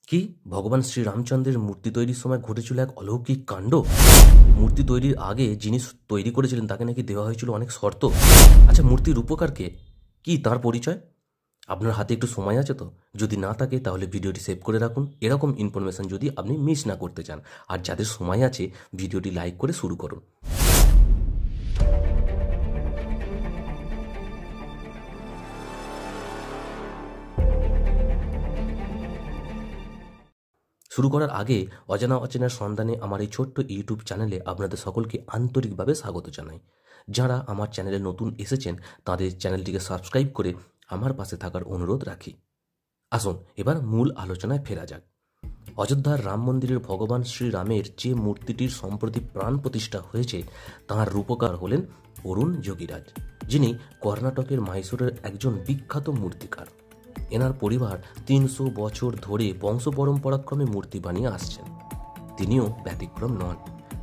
কি ভগবান শ্রীরামচন্দ্রের মূর্তি তৈরির সময় ঘটেছিল এক অলৌকিক কাণ্ড। মূর্তি তৈরির আগে যিনি তৈরি করেছিলেন তাকে নাকি দেওয়া হয়েছিল অনেক শর্ত। আচ্ছা, মূর্তির রূপকার কে, কি তার পরিচয়? আপনার হাতে একটু সময় আছে তো? যদি না থাকে তাহলে ভিডিওটি সেভ করে রাখুন, এরকম ইনফরমেশন যদি আপনি মিস না করতে চান। আর যাদের সময় আছে ভিডিওটি লাইক করে শুরু করুন। শুরু করার আগে অজানা অচেনার সন্ধানে আমার এই ছোট্ট ইউটিউব চ্যানেলে আপনাদের সকলকে আন্তরিকভাবে স্বাগত জানাই। যারা আমার চ্যানেলে নতুন এসেছেন তাদের চ্যানেলটিকে সাবস্ক্রাইব করে আমার পাশে থাকার অনুরোধ রাখি। আসুন এবার মূল আলোচনায় ফেরা যাক। অযোধ্যার রাম মন্দিরের ভগবান শ্রীরামের যে মূর্তিটির সম্প্রতি প্রাণ প্রতিষ্ঠা হয়েছে তাঁর রূপকার হলেন অরুণ যোগীরাজ, যিনি কর্ণাটকের মাইসোরের একজন বিখ্যাত মূর্তিকার। এনার পরিবার ৩০০ বছর ধরে বংশ পরম্পরাক্রমে মূর্তি বানিয়ে আসছেন। তিনিও ব্যতিক্রম নন।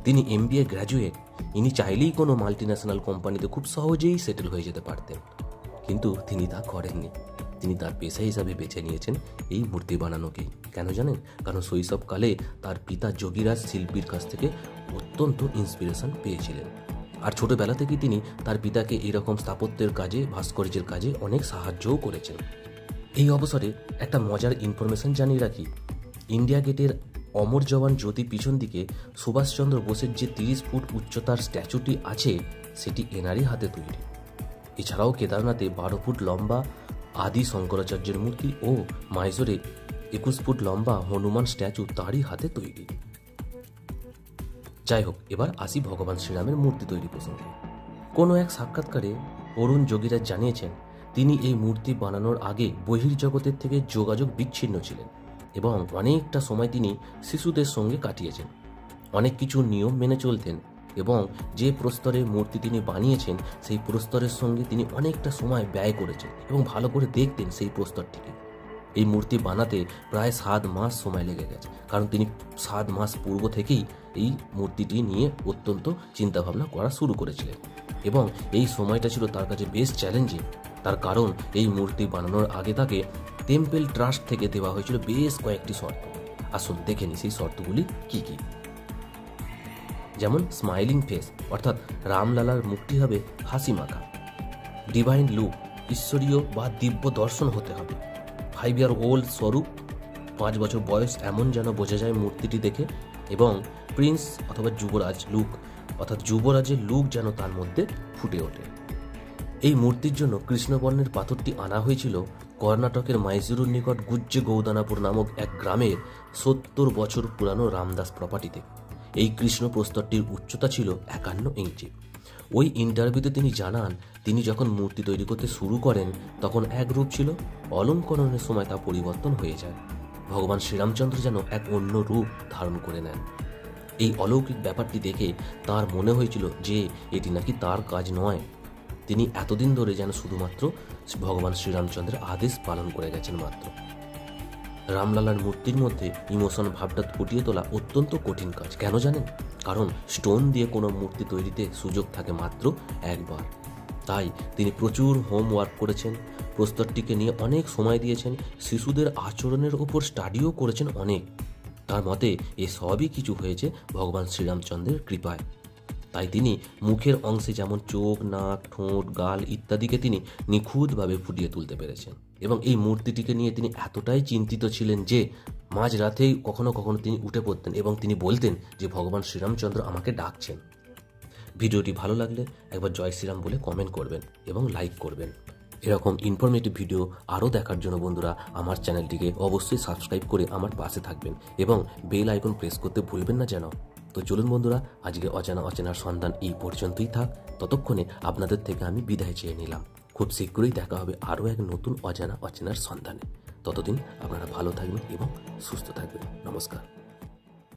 তিনি MBA গ্র্যাজুয়েট। ইনি চাইলেই কোনো মাল্টিন্যাশনাল কোম্পানিতে খুব সহজেই সেটেল হয়ে যেতে পারতেন, কিন্তু তিনি তা করেননি। তিনি তার পেশা হিসাবে বেছে নিয়েছেন এই মূর্তি বানানোকেই। কেন জানেন? কারণ শৈশবকালে তার পিতা যোগীরাজ শিল্পীর কাছ থেকে অত্যন্ত ইন্সপিরেশন পেয়েছিলেন, আর ছোটবেলা থেকেই তিনি তার পিতাকে এইরকম স্থাপত্যের কাজে, ভাস্কর্যের কাজে অনেক সাহায্যও করেছেন। এই অবসরে একটা মজার ইনফরমেশন জানিয়ে রাখি। ইন্ডিয়া গেটের অমর জওয়ান জ্যোতি পিছন দিকে সুভাষচন্দ্র বোসের যে 30 ফুট উচ্চতার স্ট্যাচুটি আছে সেটি এনারই হাতে তৈরি। এছাড়াও কেদারনাথে 12 ফুট লম্বা আদি শঙ্করাচার্যের মূর্তি ও মাইসোরে 21 ফুট লম্বা হনুমান স্ট্যাচু তারই হাতে তৈরি। যাই হোক, এবার আসি ভগবান শ্রীরামের মূর্তি তৈরি প্রসঙ্গে। কোনো এক সাক্ষাৎকারে অরুণ যোগীরাজ জানিয়েছেন তিনি এই মূর্তি বানানোর আগে বহির্জগতের থেকে যোগাযোগ বিচ্ছিন্ন ছিলেন এবং অনেকটা সময় তিনি শিশুদের সঙ্গে কাটিয়েছেন। অনেক কিছু নিয়ম মেনে চলতেন এবং যে প্রস্তরে মূর্তি তিনি বানিয়েছেন সেই প্রস্তরের সঙ্গে তিনি অনেকটা সময় ব্যয় করেছেন এবং ভালো করে দেখতেন সেই প্রস্তরটিকে। এই মূর্তি বানাতে প্রায় 7 মাস সময় লেগে গেছে, কারণ তিনি 7 মাস পূর্ব থেকেই এই মূর্তিটি নিয়ে অত্যন্ত চিন্তাভাবনা করা শুরু করেছিলেন এবং এই সময়টা ছিল তার কাছে বেশ চ্যালেঞ্জিং। তার কারণ এই মূর্তি বানানোর আগে তাকে টেম্পল ট্রাস্ট থেকে দেওয়া হয়েছিল বেশ কয়েকটি শর্ত। আসুন দেখে নিই সেই শর্তগুলি কি কি। যেমন স্মাইলিং ফেস, অর্থাৎ রামলালার মুখটি হবে হাসি মাখা। ডিভাইন লুক, ঈশ্বরীয় বা দিব্য দর্শন হতে হবে। 5 ইয়ার ওল্ড স্বরূপ, 5 বছর বয়স এমন যেন বোঝা যায় মূর্তিটি দেখে। এবং প্রিন্স অথবা যুবরাজ লুক, অর্থাৎ যুবরাজের লুক যেন তার মধ্যে ফুটে ওঠে। এই মূর্তির জন্য কৃষ্ণবর্ণের পাথরটি আনা হয়েছিল কর্ণাটকের মাইসুরুর নিকট গুজ্জে গৌদানাপুর নামক এক গ্রামের 70 বছর পুরানো রামদাস প্রপার্টিতে। এই কৃষ্ণ প্রস্তরটির উচ্চতা ছিল 51 ইঞ্চি। ওই ইন্টারভিউতে তিনি জানান তিনি যখন মূর্তি তৈরি করতে শুরু করেন তখন এক রূপ ছিল, অলঙ্করণের সময় তা পরিবর্তন হয়ে যায়। ভগবান শ্রীরামচন্দ্র যেন এক অন্য রূপ ধারণ করে নেন। এই অলৌকিক ব্যাপারটি দেখে তার মনে হয়েছিল যে এটি নাকি তার কাজ নয়। তিনি এতদিন ধরে যেন শুধুমাত্র ভগবান শ্রীরামচন্দ্রের আদেশ পালন করে গেছেন মাত্র। রামলালার মূর্তির মধ্যে ইমোশন ভাবটা ফুটিয়ে তোলা অত্যন্ত কঠিন কাজ। কেন জানেন? কারণ স্টোন দিয়ে কোনো মূর্তি তৈরিতে সুযোগ থাকে মাত্র একবার। তাই তিনি প্রচুর হোমওয়ার্ক করেছেন, প্রস্তরটিকে নিয়ে অনেক সময় দিয়েছেন, শিশুদের আচরণের ওপর স্টাডিও করেছেন অনেক। তার মতে এ সবই কিছু হয়েছে ভগবান শ্রীরামচন্দ্রের কৃপায়। তাই তিনি মুখের অংশে যেমন চোখ, নাক, ঠোঁট, গাল ইত্যাদিকে তিনি নিখুঁতভাবে ফুটিয়ে তুলতে পেরেছেন। এবং এই মূর্তিটিকে নিয়ে তিনি এতটাই চিন্তিত ছিলেন যে মাঝরাতেই কখনো কখনো তিনি উঠে পড়তেন এবং তিনি বলতেন যে ভগবান শ্রীরামচন্দ্র আমাকে ডাকছেন। ভিডিওটি ভালো লাগলে একবার জয় শ্রীরাম বলে কমেন্ট করবেন এবং লাইক করবেন। এরকম ইনফরমেটিভ ভিডিও আরও দেখার জন্য বন্ধুরা আমার চ্যানেলটিকে অবশ্যই সাবস্ক্রাইব করে আমার পাশে থাকবেন এবং বেল আইকন প্রেস করতে ভুলবেন না যেন। তো চলুন বন্ধুরা, আজকে অচেনার সন্ধান এই পর্যন্তই থাক। ততক্ষণে আপনাদের থেকে আমি বিদায় চেয়ে নিলাম। খুব শীঘ্রই দেখা হবে আরও এক নতুন অচেনার সন্ধানে। ততদিন আপনারা ভালো থাকবেন এবং সুস্থ থাকবেন। নমস্কার।